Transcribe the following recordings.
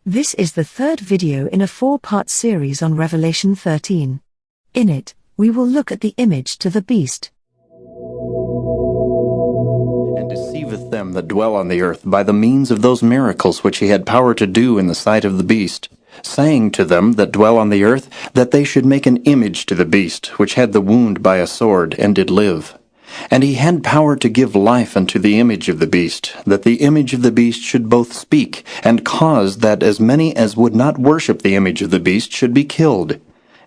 This is the third video in a 4-part series on Revelation 13. In it, we will look at the image to the beast. And deceiveth them that dwell on the earth by the means of those miracles which he had power to do in the sight of the beast, saying to them that dwell on the earth that they should make an image to the beast, which had the wound by a sword, and did live. And he had power to give life unto the image of the beast, that the image of the beast should both speak, and cause that as many as would not worship the image of the beast should be killed.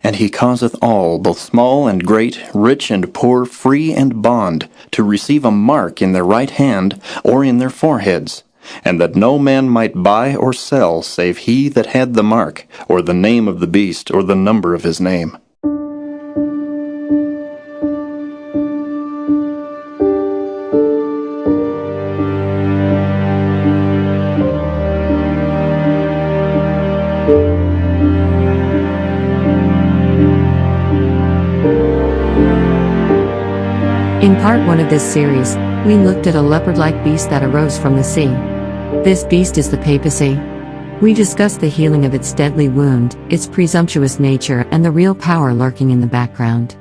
And he causeth all, both small and great, rich and poor, free and bond, to receive a mark in their right hand, or in their foreheads, and that no man might buy or sell, save he that had the mark, or the name of the beast, or the number of his name. In part 1 of this series, we looked at a leopard-like beast that arose from the sea. This beast is the papacy. We discussed the healing of its deadly wound, its presumptuous nature, and the real power lurking in the background.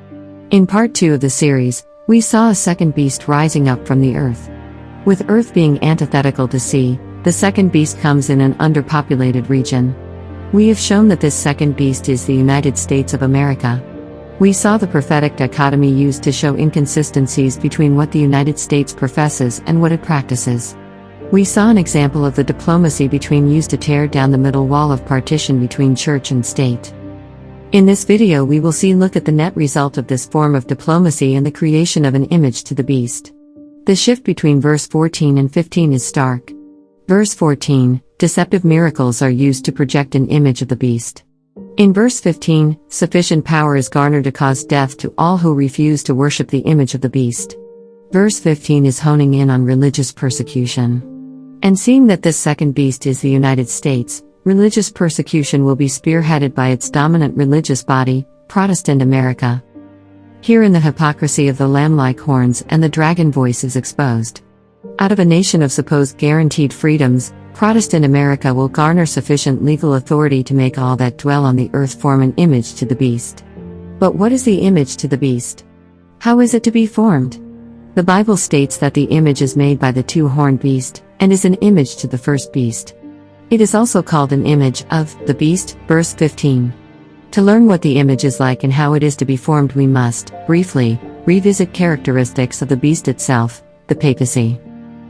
In part 2 of the series, we saw a second beast rising up from the earth. With earth being antithetical to sea, the second beast comes in an underpopulated region. We have shown that this second beast is the United States of America. We saw the prophetic dichotomy used to show inconsistencies between what the United States professes and what it practices. We saw an example of the diplomacy used to tear down the middle wall of partition between church and state. In this video we will look at the net result of this form of diplomacy and the creation of an image to the beast. The shift between verse 14 and 15 is stark. Verse 14, deceptive miracles are used to project an image of the beast. In verse 15, sufficient power is garnered to cause death to all who refuse to worship the image of the beast. Verse 15 is honing in on religious persecution. And seeing that this second beast is the United States, religious persecution will be spearheaded by its dominant religious body, Protestant America. Herein the hypocrisy of the lamb-like horns and the dragon voice is exposed. Out of a nation of supposed guaranteed freedoms, Protestant America will garner sufficient legal authority to make all that dwell on the earth form an image to the beast. But what is the image to the beast? How is it to be formed? The Bible states that the image is made by the two-horned beast, and is an image to the first beast. It is also called an image of the beast, verse 15. To learn what the image is like and how it is to be formed, we must, briefly, revisit characteristics of the beast itself, the papacy.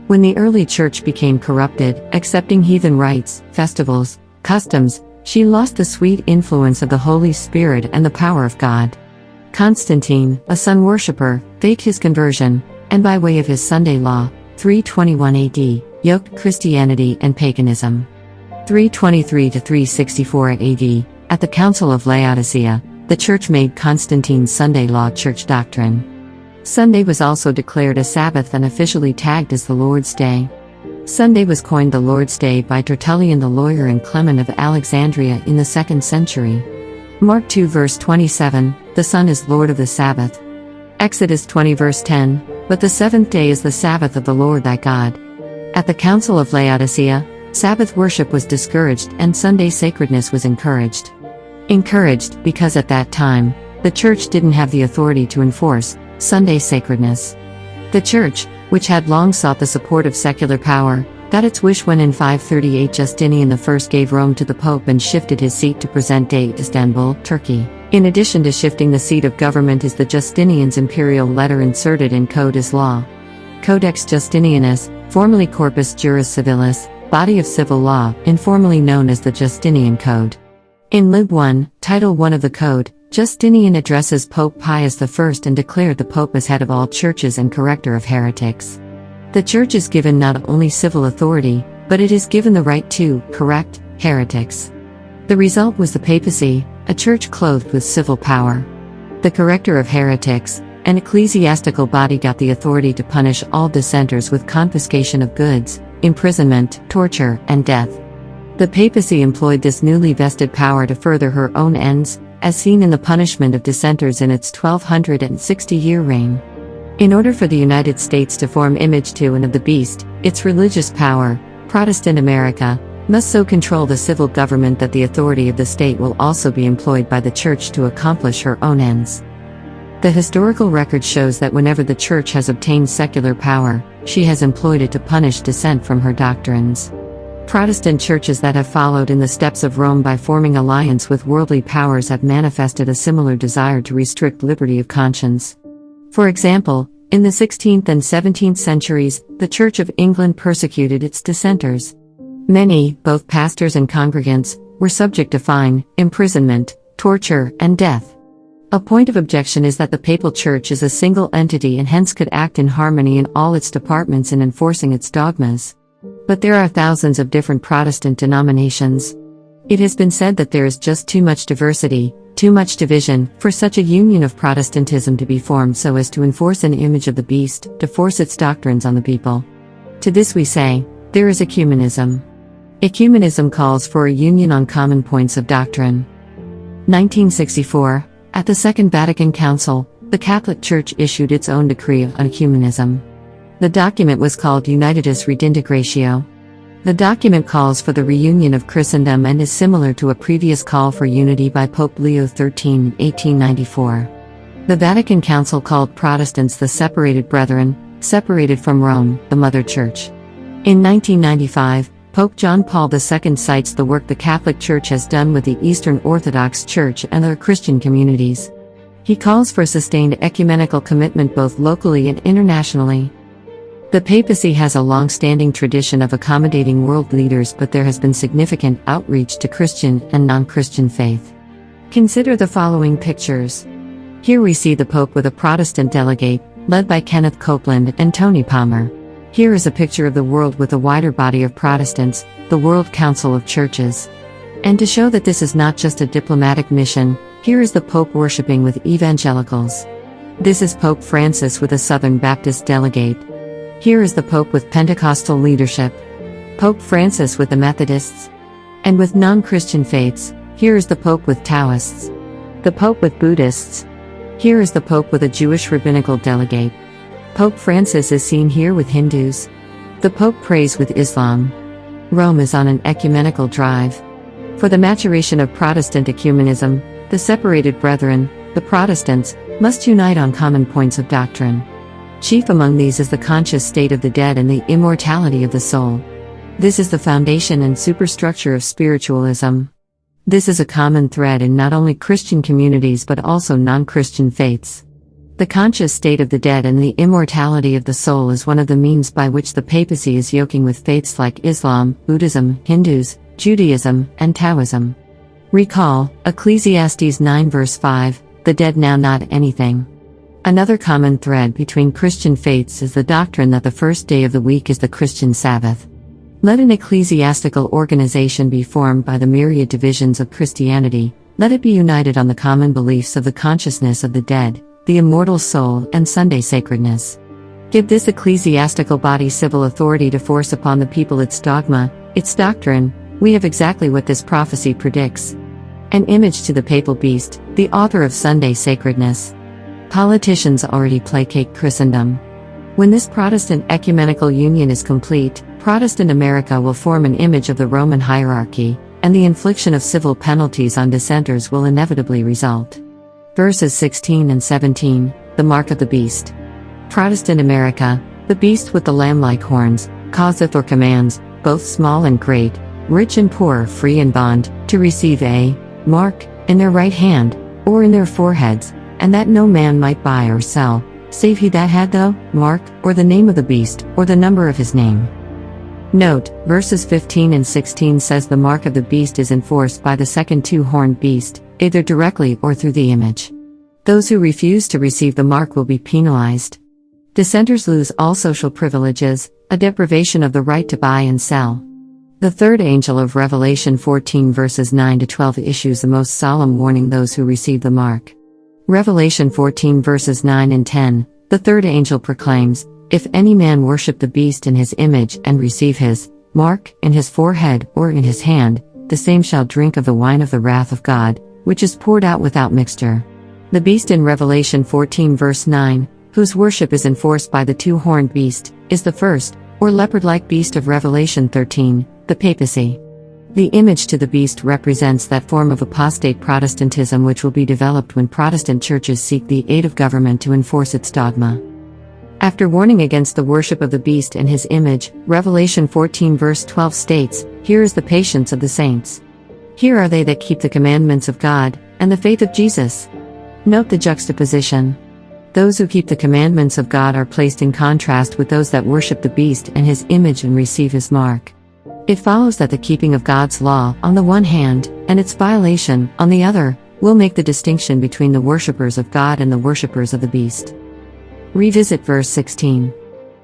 When the early church became corrupted, accepting heathen rites, festivals, customs, she lost the sweet influence of the Holy Spirit and the power of God. Constantine, a sun worshipper, faked his conversion, and by way of his Sunday law, 321 AD, yoked Christianity and paganism. 323 to 364 AD, at the Council of Laodicea, the church made Constantine's Sunday law church doctrine. Sunday was also declared a Sabbath and officially tagged as the Lord's Day. Sunday was coined the Lord's Day by Tertullian the lawyer and Clement of Alexandria in the 2nd century. Mark 2 verse 27, the Son is Lord of the Sabbath. Exodus 20 verse 10, but the seventh day is the Sabbath of the Lord thy God. At the Council of Laodicea, Sabbath worship was discouraged and Sunday sacredness was encouraged. Encouraged because at that time, the church didn't have the authority to enforce Sunday sacredness. The church, which had long sought the support of secular power, got its wish when in 538 Justinian I gave Rome to the Pope and shifted his seat to present-day Istanbul, Turkey. In addition to shifting the seat of government is the Justinian's imperial letter inserted in code as law. Codex Justinianus, formerly Corpus Juris Civilis, body of civil law, informally known as the Justinian Code. In Lib 1, Title 1 of the Code, Justinian addresses Pope Pius I and declared the Pope as head of all churches and corrector of heretics. The Church is given not only civil authority, but it is given the right to correct heretics. The result was the papacy, a church clothed with civil power. The corrector of heretics, an ecclesiastical body, got the authority to punish all dissenters with confiscation of goods, imprisonment, torture, and death. The papacy employed this newly vested power to further her own ends, as seen in the punishment of dissenters in its 1260-year reign. In order for the United States to form image to and of the beast, its religious power, Protestant America, must so control the civil government that the authority of the state will also be employed by the Church to accomplish her own ends. The historical record shows that whenever the Church has obtained secular power, she has employed it to punish dissent from her doctrines. Protestant churches that have followed in the steps of Rome by forming alliance with worldly powers have manifested a similar desire to restrict liberty of conscience. For example, in the 16th and 17th centuries, the Church of England persecuted its dissenters. Many, both pastors and congregants, were subject to fine, imprisonment, torture, and death. A point of objection is that the Papal Church is a single entity and hence could act in harmony in all its departments in enforcing its dogmas. But there are thousands of different Protestant denominations. It has been said that there is just too much diversity, too much division, for such a union of Protestantism to be formed so as to enforce an image of the beast, to force its doctrines on the people. To this we say, there is ecumenism. Ecumenism calls for a union on common points of doctrine. 1964. At the Second Vatican Council, the Catholic Church issued its own decree on ecumenism. The document was called Unitas Redintegratio. The document calls for the reunion of Christendom and is similar to a previous call for unity by Pope Leo XIII in 1894. The Vatican Council called Protestants the separated brethren, separated from Rome, the Mother Church. In 1995, Pope John Paul II cites the work the Catholic Church has done with the Eastern Orthodox Church and other Christian communities. He calls for sustained ecumenical commitment both locally and internationally. The papacy has a long-standing tradition of accommodating world leaders, but there has been significant outreach to Christian and non-Christian faith. Consider the following pictures. Here we see the Pope with a Protestant delegate, led by Kenneth Copeland and Tony Palmer. Here is a picture of the world with a wider body of Protestants, the World Council of Churches. And to show that this is not just a diplomatic mission, here is the Pope worshipping with evangelicals. This is Pope Francis with a Southern Baptist delegate. Here is the Pope with Pentecostal leadership. Pope Francis with the Methodists. And with non-Christian faiths, here is the Pope with Taoists. The Pope with Buddhists. Here is the Pope with a Jewish rabbinical delegate. Pope Francis is seen here with Hindus. The Pope prays with Islam. Rome is on an ecumenical drive. For the maturation of Protestant ecumenism, the separated brethren, the Protestants, must unite on common points of doctrine. Chief among these is the conscious state of the dead and the immortality of the soul. This is the foundation and superstructure of spiritualism. This is a common thread in not only Christian communities but also non-Christian faiths. The conscious state of the dead and the immortality of the soul is one of the means by which the papacy is yoking with faiths like Islam, Buddhism, Hindus, Judaism, and Taoism. Recall, Ecclesiastes 9 verse 5, the dead now not anything. Another common thread between Christian faiths is the doctrine that the first day of the week is the Christian Sabbath. Let an ecclesiastical organization be formed by the myriad divisions of Christianity, let it be united on the common beliefs of the consciousness of the dead, the immortal soul, and Sunday sacredness. Give this ecclesiastical body civil authority to force upon the people its dogma, its doctrine. We have exactly what this prophecy predicts. An image to the papal beast, the author of Sunday sacredness. Politicians already placate Christendom. When this Protestant ecumenical union is complete, Protestant America will form an image of the Roman hierarchy, and the infliction of civil penalties on dissenters will inevitably result. Verses 16 and 17, the mark of the beast. Protestant America, the beast with the lamb-like horns, causeth or commands, both small and great, rich and poor, free and bond, to receive a mark in their right hand, or in their foreheads, and that no man might buy or sell, save he that had the mark, or the name of the beast, or the number of his name. Note, verses 15 and 16 says the mark of the beast is enforced by the second two-horned beast, either directly or through the image. Those who refuse to receive the mark will be penalized. Dissenters lose all social privileges, a deprivation of the right to buy and sell. The third angel of Revelation 14 verses 9 to 12 issues the most solemn warning those who receive the mark. Revelation 14 verses 9 and 10, the third angel proclaims, "If any man worship the beast in his image and receive his mark in his forehead or in his hand, the same shall drink of the wine of the wrath of God, which is poured out without mixture." The beast in Revelation 14 verse 9, whose worship is enforced by the two-horned beast, is the first, or leopard-like beast of Revelation 13, the papacy. The image to the beast represents that form of apostate Protestantism which will be developed when Protestant churches seek the aid of government to enforce its dogma. After warning against the worship of the beast and his image, Revelation 14 verse 12 states, "Here is the patience of the saints. Here are they that keep the commandments of God, and the faith of Jesus." Note the juxtaposition. Those who keep the commandments of God are placed in contrast with those that worship the beast and his image and receive his mark. It follows that the keeping of God's law, on the one hand, and its violation, on the other, will make the distinction between the worshippers of God and the worshippers of the beast. Revisit verse 16.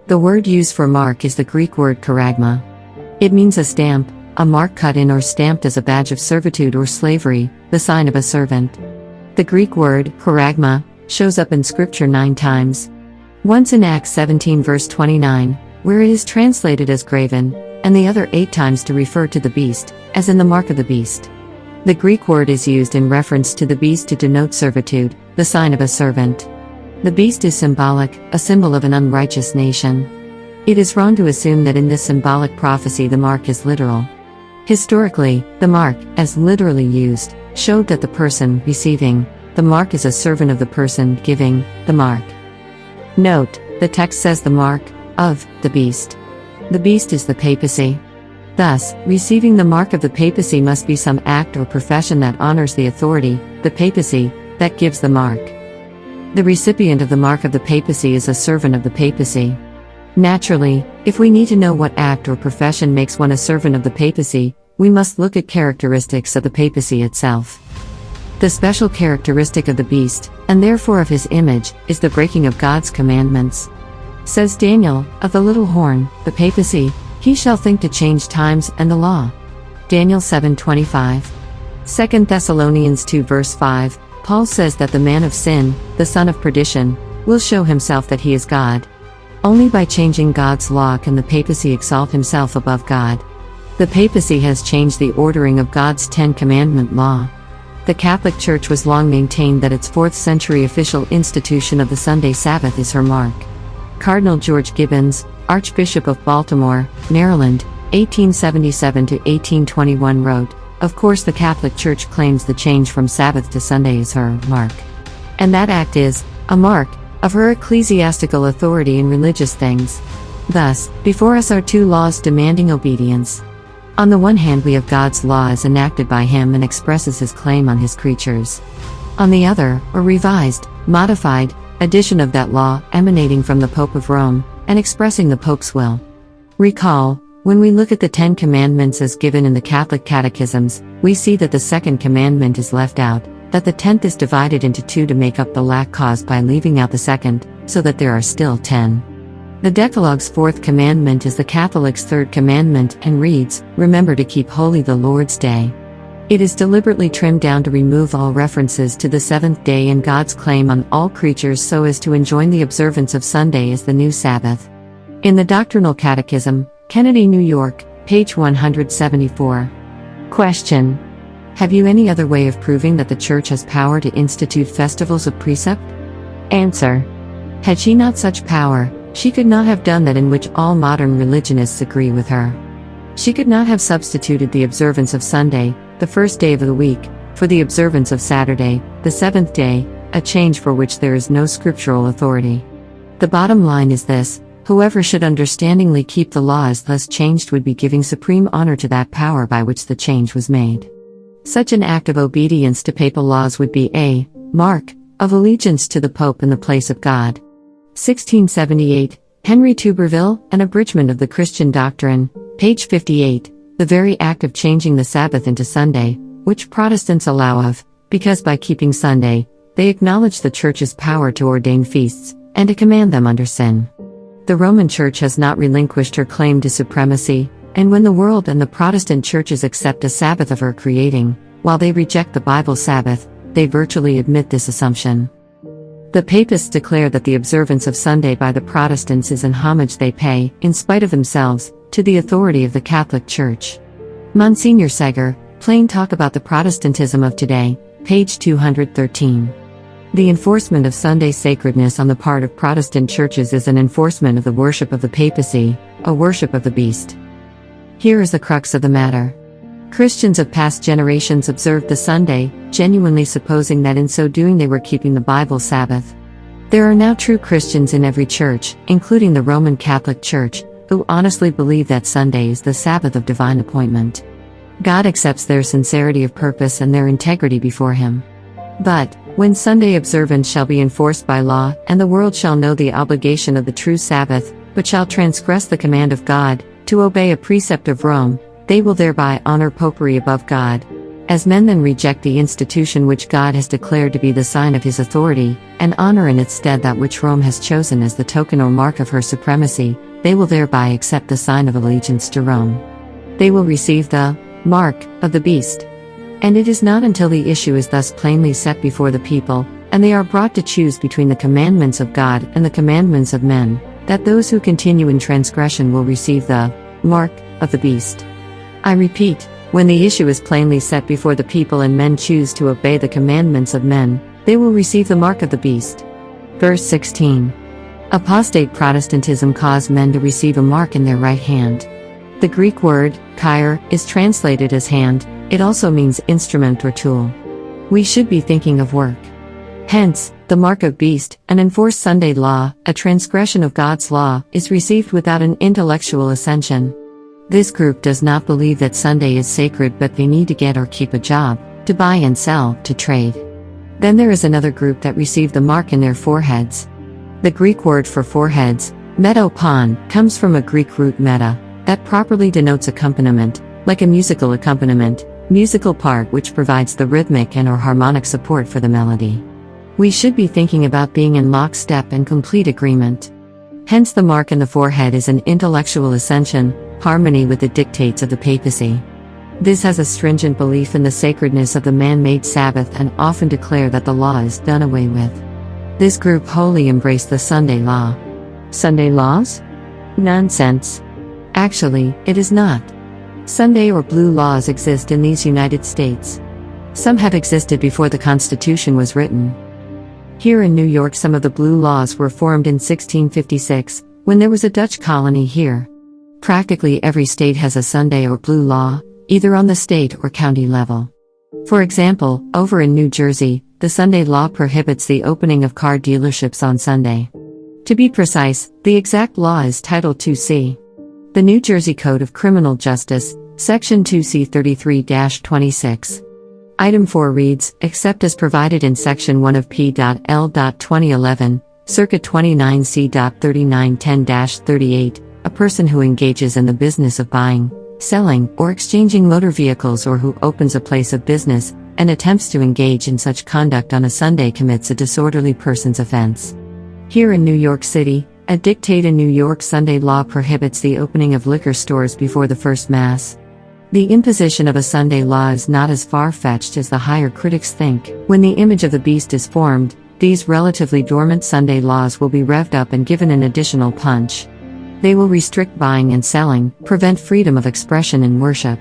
The word used for mark is the Greek word charagma. It means a stamp, a mark cut in or stamped as a badge of servitude or slavery, the sign of a servant. The Greek word, charagma, shows up in Scripture 9 times. Once in Acts 17 verse 29, where it is translated as graven, and the other 8 times to refer to the beast, as in the mark of the beast. The Greek word is used in reference to the beast to denote servitude, the sign of a servant. The beast is symbolic, a symbol of an unrighteous nation. It is wrong to assume that in this symbolic prophecy the mark is literal. Historically, the mark, as literally used, showed that the person receiving the mark is a servant of the person giving the mark. Note, the text says the mark of the beast. The beast is the papacy. Thus, receiving the mark of the papacy must be some act or profession that honors the authority, the papacy, that gives the mark. The recipient of the mark of the papacy is a servant of the papacy. Naturally, if we need to know what act or profession makes one a servant of the papacy, we must look at characteristics of the papacy itself. The special characteristic of the beast, and therefore of his image, is the breaking of God's commandments. Says Daniel, of the little horn, the papacy, he shall think to change times and the law. Daniel 7:25. 2 Thessalonians 2 verse 5, Paul says that the man of sin, the son of perdition, will show himself that he is God. Only by changing God's law can the papacy exalt himself above God. The papacy has changed the ordering of God's 10 Commandment law. The Catholic Church was long maintained that its 4th century official institution of the Sunday Sabbath is her mark. Cardinal George Gibbons, Archbishop of Baltimore, Maryland, 1877 to 1821 wrote, "Of course the Catholic Church claims the change from Sabbath to Sunday is her mark. And that act is a mark of her ecclesiastical authority in religious things. Thus, before us are 2 laws demanding obedience. On the one hand we have God's law as enacted by him and expresses his claim on his creatures. On the other, a revised, modified, edition of that law emanating from the Pope of Rome, and expressing the Pope's will. Recall, when we look at the 10 Commandments as given in the Catholic catechisms, we see that the 2nd commandment is left out, that the 10th is divided into 2 to make up the lack caused by leaving out the 2nd, so that there are still 10. The Decalogue's 4th commandment is the Catholic's 3rd commandment and reads, "Remember to keep holy the Lord's day." It is deliberately trimmed down to remove all references to the 7th day and God's claim on all creatures so as to enjoin the observance of Sunday as the new Sabbath. In the Doctrinal Catechism, Kennedy, New York, page 174. Question: have you any other way of proving that the Church has power to institute festivals of precept? Answer: had she not such power, she could not have done that in which all modern religionists agree with her. She could not have substituted the observance of Sunday, the first day of the week, for the observance of Saturday, the 7th day, a change for which there is no scriptural authority. The bottom line is this: whoever should understandingly keep the law as thus changed would be giving supreme honor to that power by which the change was made. Such an act of obedience to papal laws would be a mark of allegiance to the Pope in the place of God. 1678, Henry Tuberville, An Abridgment of the Christian Doctrine, page 58, the very act of changing the Sabbath into Sunday, which Protestants allow of, because by keeping Sunday, they acknowledge the Church's power to ordain feasts, and to command them under sin. The Roman Church has not relinquished her claim to supremacy, and when the world and the Protestant churches accept a Sabbath of her creating, while they reject the Bible Sabbath, they virtually admit this assumption. The Papists declare that the observance of Sunday by the Protestants is an homage they pay, in spite of themselves, to the authority of the Catholic Church. Monsignor Seger, Plain Talk About the Protestantism of Today, page 213. The enforcement of Sunday sacredness on the part of Protestant churches is an enforcement of the worship of the papacy, a worship of the beast. Here is the crux of the matter. Christians of past generations observed the Sunday, genuinely supposing that in so doing they were keeping the Bible Sabbath. There are now true Christians in every church, including the Roman Catholic Church, who honestly believe that Sunday is the Sabbath of divine appointment. God accepts their sincerity of purpose and their integrity before Him. But, when Sunday observance shall be enforced by law, and the world shall know the obligation of the true Sabbath, but shall transgress the command of God, to obey a precept of Rome, they will thereby honor popery above God. As men then reject the institution which God has declared to be the sign of His authority, and honor in its stead that which Rome has chosen as the token or mark of her supremacy, they will thereby accept the sign of allegiance to Rome. They will receive the mark of the beast. And it is not until the issue is thus plainly set before the people, and they are brought to choose between the commandments of God and the commandments of men, that those who continue in transgression will receive the mark of the beast. I repeat, when the issue is plainly set before the people and men choose to obey the commandments of men, they will receive the mark of the beast. Verse 16. Apostate Protestantism caused men to receive a mark in their right hand. The Greek word, chair, is translated as hand. It also means instrument or tool. We should be thinking of work. Hence, the mark of beast, an enforced Sunday law, a transgression of God's law, is received without an intellectual ascension. This group does not believe that Sunday is sacred, but they need to get or keep a job, to buy and sell, to trade. Then there is another group that receive the mark in their foreheads. The Greek word for foreheads, metopon, comes from a Greek root meta, that properly denotes accompaniment, like a musical accompaniment, musical part which provides the rhythmic and or harmonic support for the melody. We should be thinking about being in lockstep and complete agreement. Hence the mark in the forehead is an intellectual ascension, harmony with the dictates of the papacy. This has a stringent belief in the sacredness of the man-made Sabbath and often declare that the law is done away with. This group wholly embraced the Sunday law. Sunday laws? Nonsense. Actually, it is not. Sunday or blue laws exist in these United States. Some have existed before the Constitution was written. Here in New York, some of the blue laws were formed in 1656, when there was a Dutch colony here. Practically every state has a Sunday or blue law, either on the state or county level. For example, over in New Jersey, the Sunday law prohibits the opening of car dealerships on Sunday. To be precise, the exact law is Title 2C. The New Jersey Code of Criminal Justice, Section 2C 33-26. Item 4 reads, except as provided in Section 1 of P.L.2011, Circuit 29C.3910-38, a person who engages in the business of buying, selling, or exchanging motor vehicles or who opens a place of business, and attempts to engage in such conduct on a Sunday commits a disorderly person's offense. Here in New York City, a dictate in New York Sunday law prohibits the opening of liquor stores before the first Mass. The imposition of a Sunday law is not as far-fetched as the higher critics think. When the image of the beast is formed, these relatively dormant Sunday laws will be revved up and given an additional punch. They will restrict buying and selling, prevent freedom of expression and worship.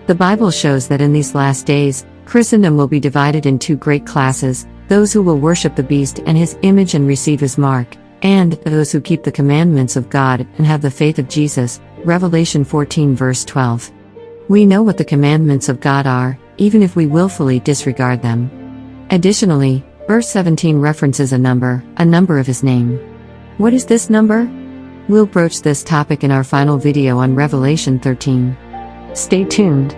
The Bible shows that in these last days, Christendom will be divided in two great classes, those who will worship the beast and his image and receive his mark, and those who keep the commandments of God and have the faith of Jesus. Revelation 14 verse 12. We know what the commandments of God are, even if we willfully disregard them. Additionally, verse 17 references a number of his name. What is this number? We'll broach this topic in our final video on Revelation 13. Stay tuned.